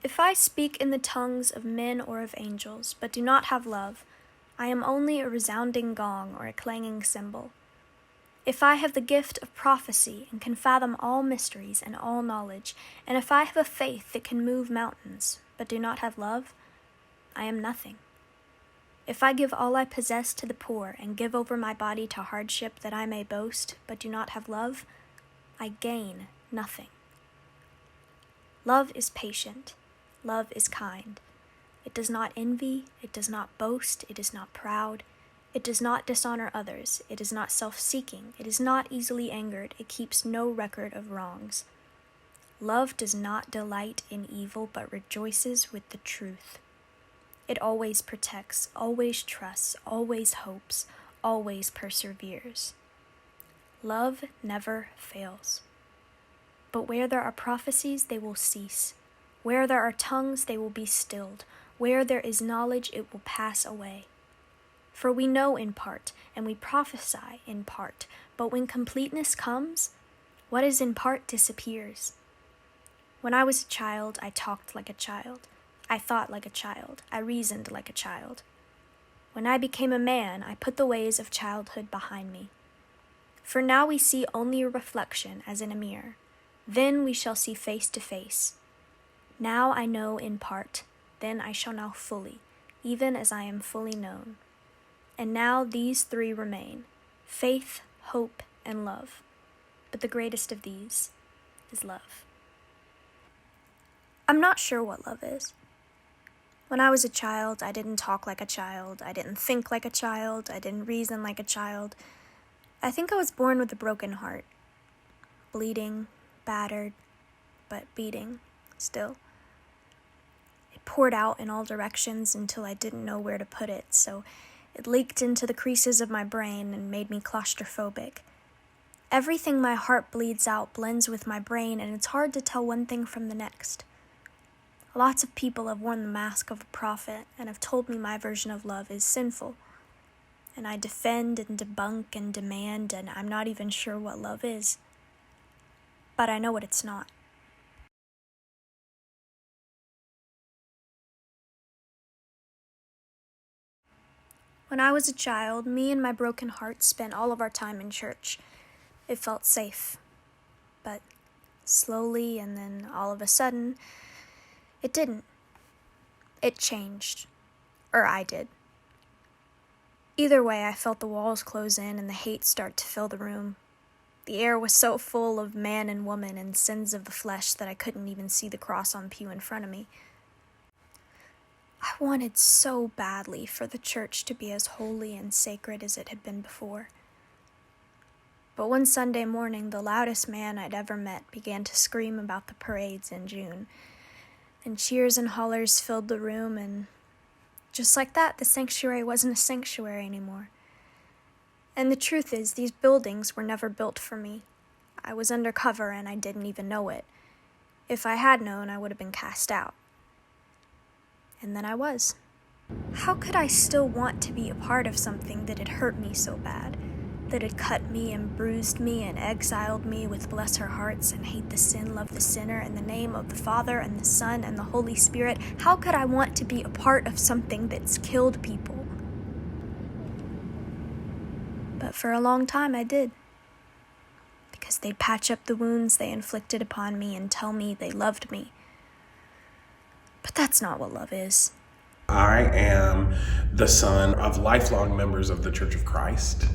If I speak in the tongues of men or of angels, but do not have love, I am only a resounding gong or a clanging cymbal. If I have the gift of prophecy and can fathom all mysteries and all knowledge, and if I have a faith that can move mountains, but do not have love, I am nothing. If I give all I possess to the poor and give over my body to hardship that I may boast, but do not have love, I gain nothing. Love is patient. Love is kind. It does not envy, it does not boast, it is not proud. It does not dishonor others, it is not self-seeking, it is not easily angered, it keeps no record of wrongs. Love does not delight in evil, but rejoices with the truth. It always protects, always trusts, always hopes, always perseveres. Love never fails. But where there are prophecies, they will cease. Where there are tongues, they will be stilled. Where there is knowledge, it will pass away. For we know in part, and we prophesy in part, but when completeness comes, what is in part disappears. When I was a child, I talked like a child. I thought like a child. I reasoned like a child. When I became a man, I put the ways of childhood behind me. For now we see only a reflection as in a mirror. Then we shall see face to face. Now I know in part, then I shall know fully, even as I am fully known. And now these three remain, faith, hope, and love. But the greatest of these is love. I'm not sure what love is. When I was a child, I didn't talk like a child, I didn't think like a child, I didn't reason like a child. I think I was born with a broken heart, bleeding, battered, but beating still. It poured out in all directions until I didn't know where to put it, so it leaked into the creases of my brain and made me claustrophobic. Everything my heart bleeds out blends with my brain, and it's hard to tell one thing from the next. Lots of people have worn the mask of a prophet and have told me my version of love is sinful. And I defend and debunk and demand, and I'm not even sure what love is. But I know what it's not. When I was a child, me and my broken heart spent all of our time in church. It felt safe. But slowly, and then all of a sudden, it didn't. It changed. Or I did. Either way, I felt the walls close in and the hate start to fill the room. The air was so full of man and woman and sins of the flesh that I couldn't even see the cross on pew in front of me. I wanted so badly for the church to be as holy and sacred as it had been before. But one Sunday morning, the loudest man I'd ever met began to scream about the parades in June, and cheers and hollers filled the room, and just like that, the sanctuary wasn't a sanctuary anymore. And the truth is, these buildings were never built for me. I was undercover and I didn't even know it. If I had known, I would have been cast out. And then I was. How could I still want to be a part of something that had hurt me so bad? That had cut me and bruised me and exiled me with bless her hearts and hate the sin, love the sinner, in the name of the Father and the Son and the Holy Spirit? How could I want to be a part of something that's killed people? But for a long time I did. Because they'd patch up the wounds they inflicted upon me and tell me they loved me. But that's not what love is. I am the son of lifelong members of the Church of Christ,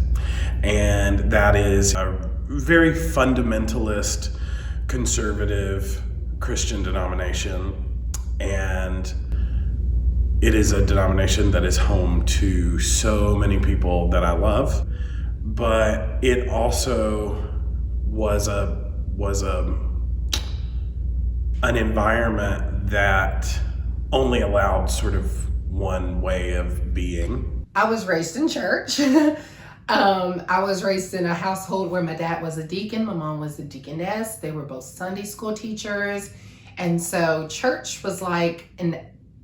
and that is a very fundamentalist, conservative Christian denomination, and it is a denomination that is home to so many people that I love, but it also was an environment that only allowed sort of one way of being. I was raised in church. I was raised in a household where my dad was a deacon, my mom was a deaconess. They were both Sunday school teachers. And so church was like an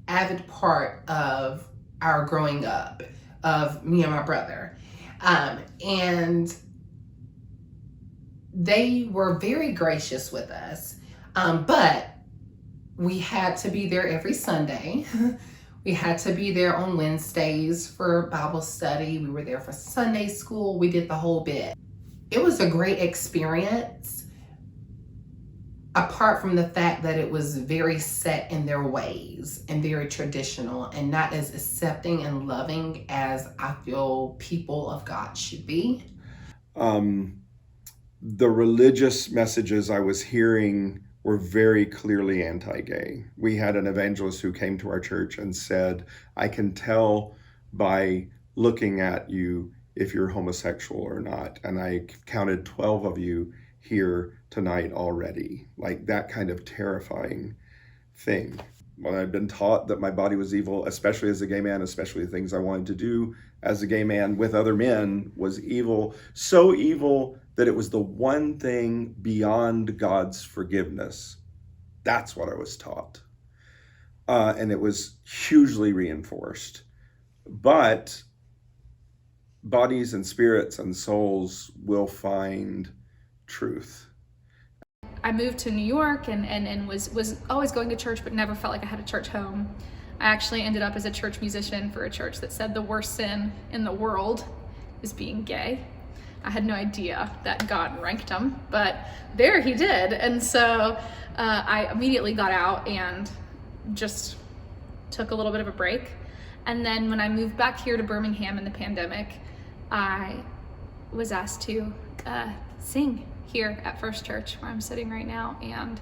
avid part of our growing up, of me and my brother. And they were very gracious with us. But We had to be there every Sunday. We had to be there on Wednesdays for Bible study. We were there for Sunday school. We did the whole bit. It was a great experience, apart from the fact that it was very set in their ways and very traditional and not as accepting and loving as I feel people of God should be. The religious messages I was hearing were very clearly anti-gay. We had an evangelist who came to our church and said, I can tell by looking at you if you're homosexual or not. And I counted 12 of you here tonight already. Like that kind of terrifying thing. When I'd been taught that my body was evil, especially as a gay man, especially the things I wanted to do as a gay man with other men was evil, so evil that it was the one thing beyond God's forgiveness. That's what I was taught. And it was hugely reinforced. But bodies and spirits and souls will find truth. I moved to New York and was always going to church, but never felt like I had a church home. I actually ended up as a church musician for a church that said the worst sin in the world is being gay. I had no idea that God ranked them, but there he did. And so I immediately got out and just took a little bit of a break. And then when I moved back here to Birmingham in the pandemic, I was asked to sing here at First Church, where I'm sitting right now, and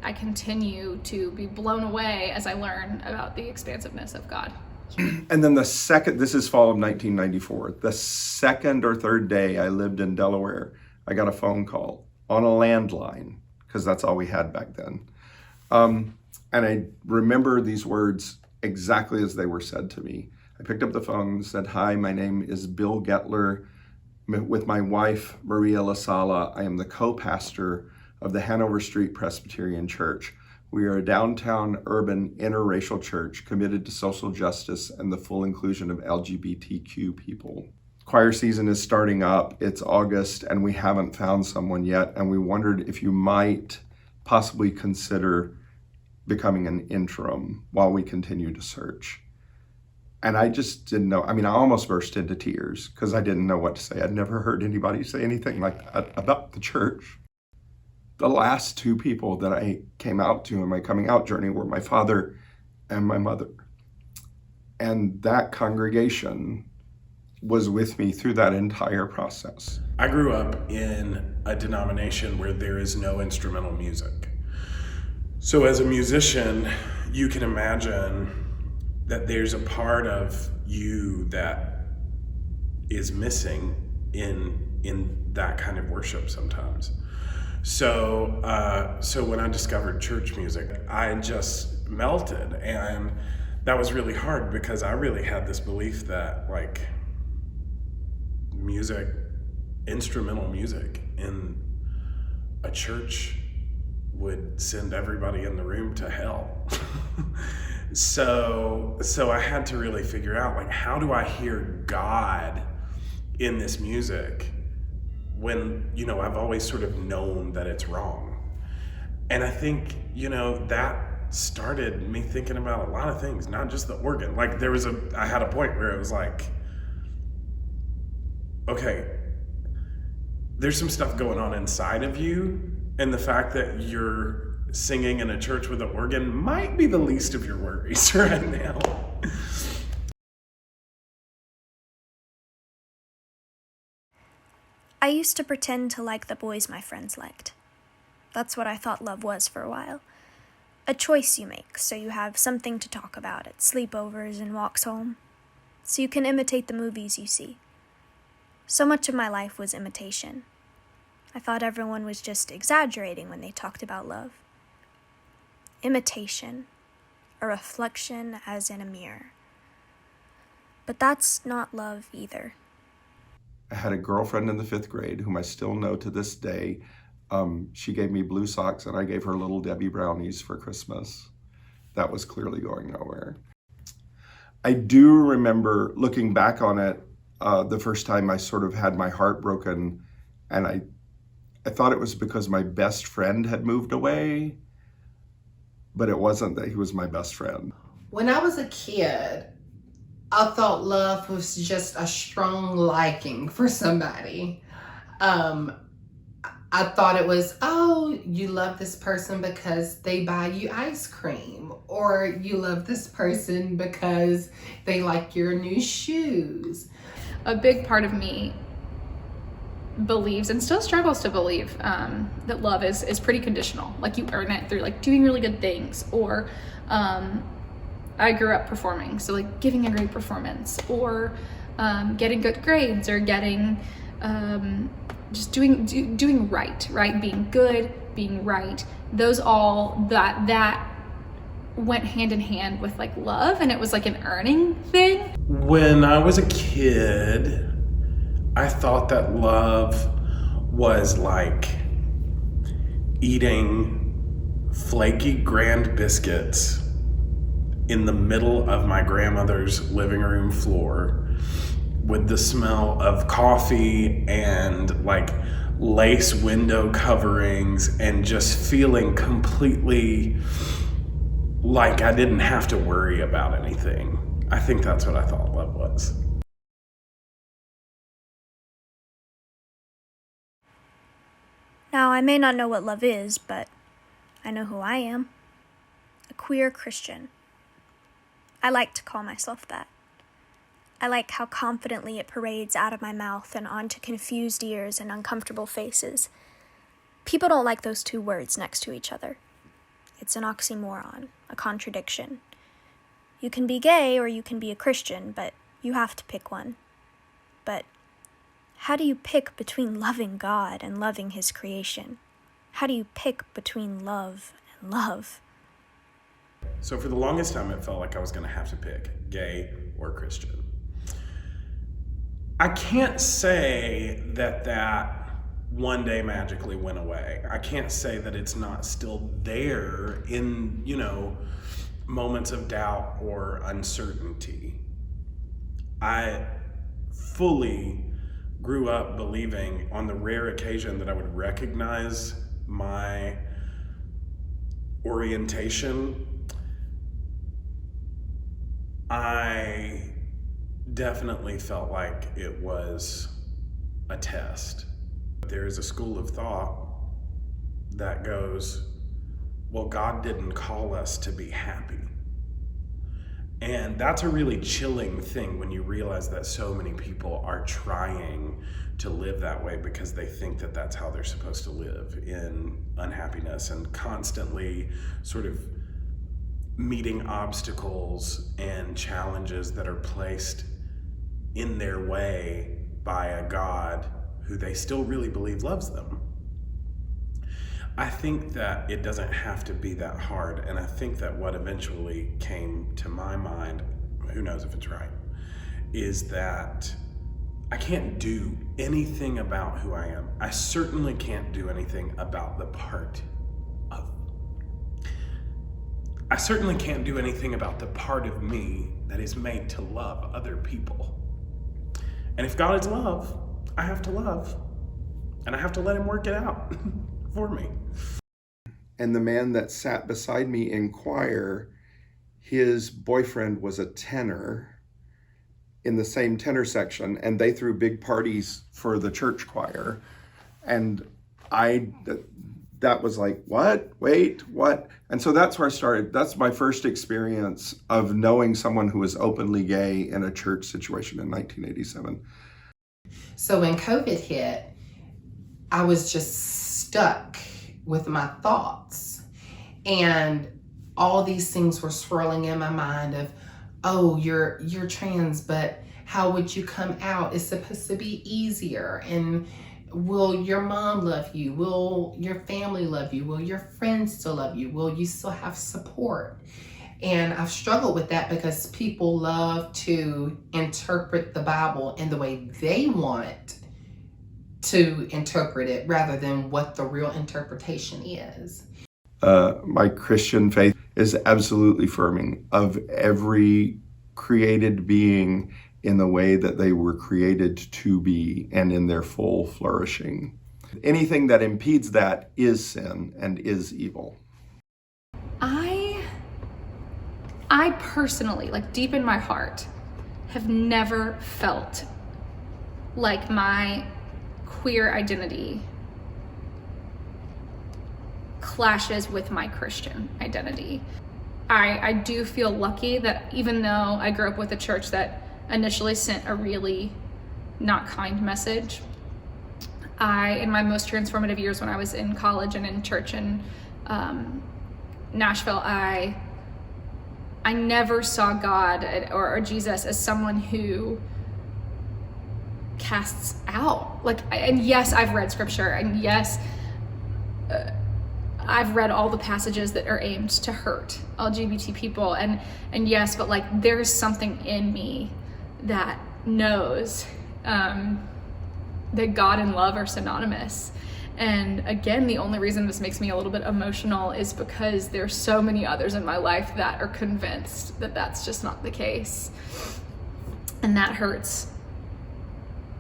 I continue to be blown away as I learn about the expansiveness of God. And then this is fall of 1994, the second or third day I lived in Delaware, I got a phone call on a landline, because that's all we had back then. And I remember these words exactly as they were said to me. I picked up the phone and said, hi, my name is Bill Gettler. With my wife, Maria LaSala, I am the co-pastor of the Hanover Street Presbyterian Church. We are a downtown urban interracial church committed to social justice and the full inclusion of LGBTQ people. Choir season is starting up. It's August and we haven't found someone yet. And we wondered if you might possibly consider becoming an interim while we continue to search. And I just didn't know. I mean, I almost burst into tears because I didn't know what to say. I'd never heard anybody say anything like that about the church. The last two people that I came out to in my coming out journey were my father and my mother. And that congregation was with me through that entire process. I grew up in a denomination where there is no instrumental music. So as a musician, you can imagine that there's a part of you that is missing in that kind of worship sometimes. So when I discovered church music, I just melted, and that was really hard because I really had this belief that like music, instrumental music in a church would send everybody in the room to hell. So I had to really figure out, like, how do I hear God in this music when, I've always sort of known that it's wrong. And I think, that started me thinking about a lot of things, not just the organ. Like I had a point where it was like, okay, there's some stuff going on inside of you, and the fact that you're singing in a church with an organ might be the least of your worries right now. I used to pretend to like the boys my friends liked. That's what I thought love was for a while. A choice you make, so you have something to talk about at sleepovers and walks home. So you can imitate the movies you see. So much of my life was imitation. I thought everyone was just exaggerating when they talked about love. Imitation, a reflection as in a mirror. But that's not love either. I had a girlfriend in the 5th grade whom I still know to this day. She gave me blue socks and I gave her little Debbie brownies for Christmas. That was clearly going nowhere. I do remember looking back on it the first time I sort of had my heart broken, and I thought it was because my best friend had moved away. but it wasn't that he was my best friend. When I was a kid, I thought love was just a strong liking for somebody. I thought it was, oh, you love this person because they buy you ice cream, or you love this person because they like your new shoes. A big part of me believes, and still struggles to believe, that love is pretty conditional. Like, you earn it through like doing really good things, or I grew up performing, so like giving a great performance, or getting good grades, or getting just doing right, being good, being right. Those all that went hand in hand with like love, and it was like an earning thing. When I was a kid, I thought that love was like eating flaky Grand biscuits in the middle of my grandmother's living room floor with the smell of coffee and like lace window coverings, and just feeling completely like I didn't have to worry about anything. I think that's what I thought love was. Now, I may not know what love is, but I know who I am. A queer Christian. I like to call myself that. I like how confidently it parades out of my mouth and onto confused ears and uncomfortable faces. People don't like those two words next to each other. It's an oxymoron, a contradiction. You can be gay or you can be a Christian, but you have to pick one. But how do you pick between loving God and loving His creation? How do you pick between love and love? So for the longest time, it felt like I was going to have to pick gay or Christian. I can't say that one day magically went away. I can't say that it's not still there in, moments of doubt or uncertainty. I fully grew up believing, on the rare occasion that I would recognize my orientation, I definitely felt like it was a test. There is a school of thought that goes, well, God didn't call us to be happy. And that's a really chilling thing when you realize that so many people are trying to live that way because they think that that's how they're supposed to live, in unhappiness, and constantly sort of meeting obstacles and challenges that are placed in their way by a God who they still really believe loves them. I think that it doesn't have to be that hard, and I think that what eventually came to my mind, who knows if it's right, is that I can't do anything about who I am. I certainly can't do anything about the part of me that is made to love other people. And if God is love, I have to love, and I have to let Him work it out for me. And the man that sat beside me in choir, his boyfriend was a tenor in the same tenor section, and they threw big parties for the church choir. And that was like, what? Wait, what? And so that's where I started. That's my first experience of knowing someone who was openly gay in a church situation in 1987. So when COVID hit, I was just stuck with my thoughts, and all these things were swirling in my mind of, oh, you're trans, but how would you come out? It's supposed to be easier. And will your mom love you? Will your family love you? Will your friends still love you? Will you still have support? And I've struggled with that because people love to interpret the Bible in the way they want to interpret it rather than what the real interpretation is. My Christian faith is absolutely affirming of every created being in the way that they were created to be and in their full flourishing. Anything that impedes that is sin and is evil. I I personally, like deep in my heart, have never felt like my queer identity clashes with my Christian identity. I do feel lucky that even though I grew up with a church that initially sent a really not kind message, in my most transformative years when I was in college and in church in Nashville, I never saw God or Jesus as someone who casts out. And yes, I've read scripture, and yes, I've read all the passages that are aimed to hurt LGBT people, and yes, but like there's something in me that knows that God and love are synonymous. And again, the only reason this makes me a little bit emotional is because there's so many others in my life that are convinced that that's just not the case. And that hurts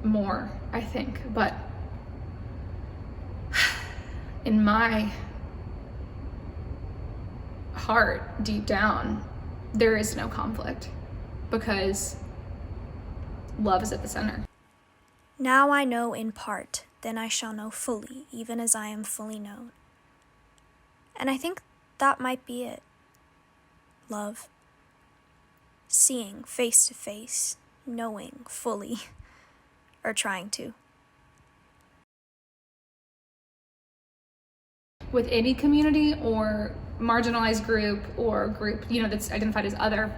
more, I think. But in my heart, deep down, there is no conflict because love is at the center. Now I know in part, then I shall know fully, even as I am fully known. And I think that might be it. Love. Seeing face to face, knowing fully, or trying to. With any community or marginalized group or group, that's identified as other,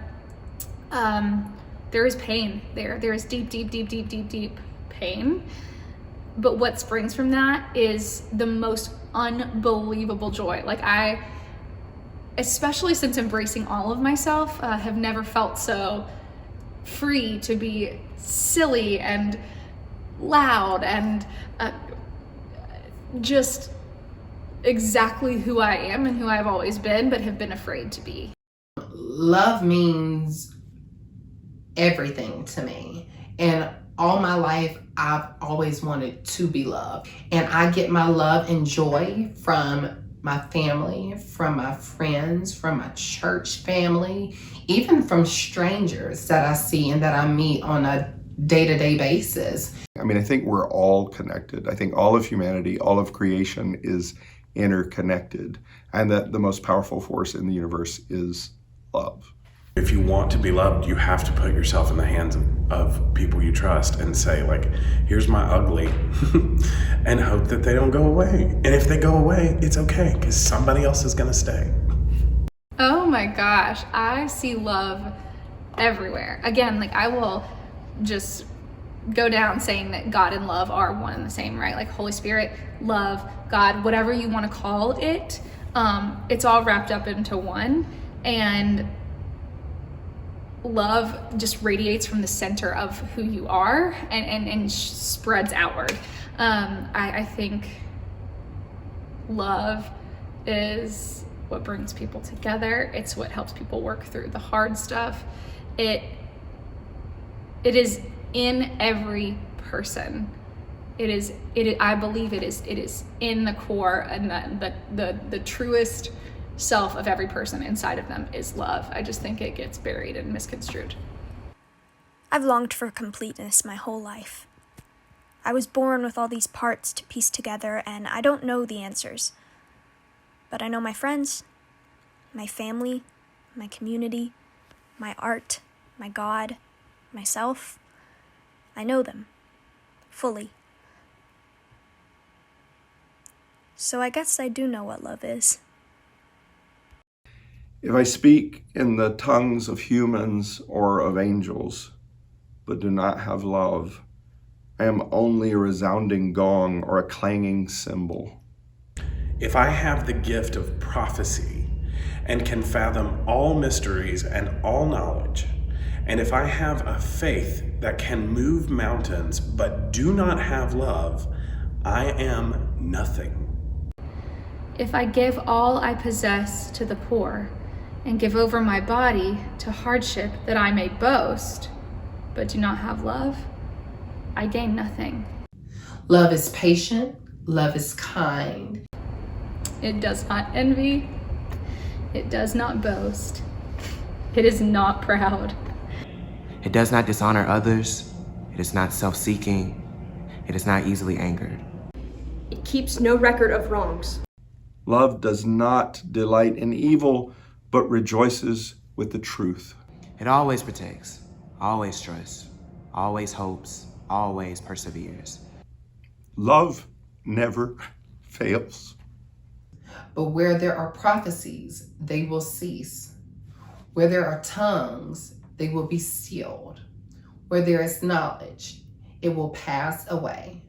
there is pain there. There is deep pain. But what springs from that is the most unbelievable joy. Like especially since embracing all of myself, have never felt so free to be silly and loud and just exactly who I am and who I've always been, but have been afraid to be. Love means everything to me. And all my life, I've always wanted to be loved. And I get my love and joy from my family, from my friends, from my church family, even from strangers that I see and that I meet on a day-to-day basis. I mean, I think we're all connected. I think all of humanity, all of creation is interconnected, and that the most powerful force in the universe is love. If you want to be loved, you have to put yourself in the hands of people you trust and say, like, here's my ugly, and hope that they don't go away. And if they go away, it's okay, because somebody else is going to stay. Oh my gosh, I see love everywhere. Again, like I will just go down saying that God and love are one and the same, right? Like Holy Spirit, love, God, whatever you want to call it, it's all wrapped up into one. And love just radiates from the center of who you are and spreads outward. I think love is what brings people together. It's what helps people work through the hard stuff. It is in every person. I believe it is in the core, and the truest self of every person inside of them is love. I just think it gets buried and misconstrued. I've longed for completeness my whole life. I was born with all these parts to piece together, and I don't know the answers. But I know my friends, my family, my community, my art, my God, myself. I know them fully. So I guess I do know what love is. If I speak in the tongues of humans or of angels, but do not have love, I am only a resounding gong or a clanging cymbal. If I have the gift of prophecy and can fathom all mysteries and all knowledge, and if I have a faith that can move mountains but do not have love, I am nothing. If I give all I possess to the poor and give over my body to hardship that I may boast, but do not have love, I gain nothing. Love is patient. Love is kind. It does not envy. It does not boast. It is not proud. It does not dishonor others. It is not self-seeking. It is not easily angered. It keeps no record of wrongs. Love does not delight in evil, but rejoices with the truth. It always protects, always trusts, always hopes, always perseveres. Love never fails. But where there are prophecies, they will cease. Where there are tongues, they will be sealed. Where there is knowledge, it will pass away.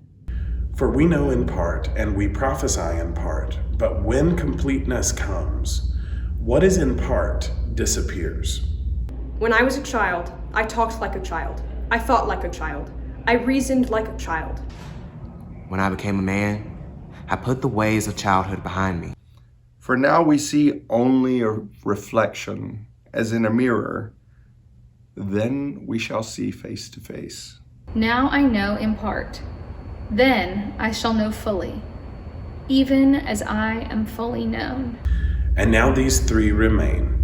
For we know in part, and we prophesy in part, but when completeness comes, what is in part disappears. When I was a child, I talked like a child. I thought like a child. I reasoned like a child. When I became a man, I put the ways of childhood behind me. For now we see only a reflection, as in a mirror. Then we shall see face to face. Now I know in part. Then I shall know fully, even as I am fully known. And now these three remain: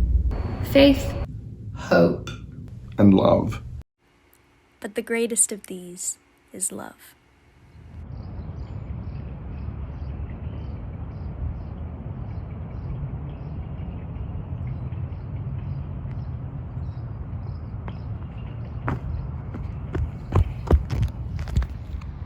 Faith, Hope, And love. But the greatest of these is love.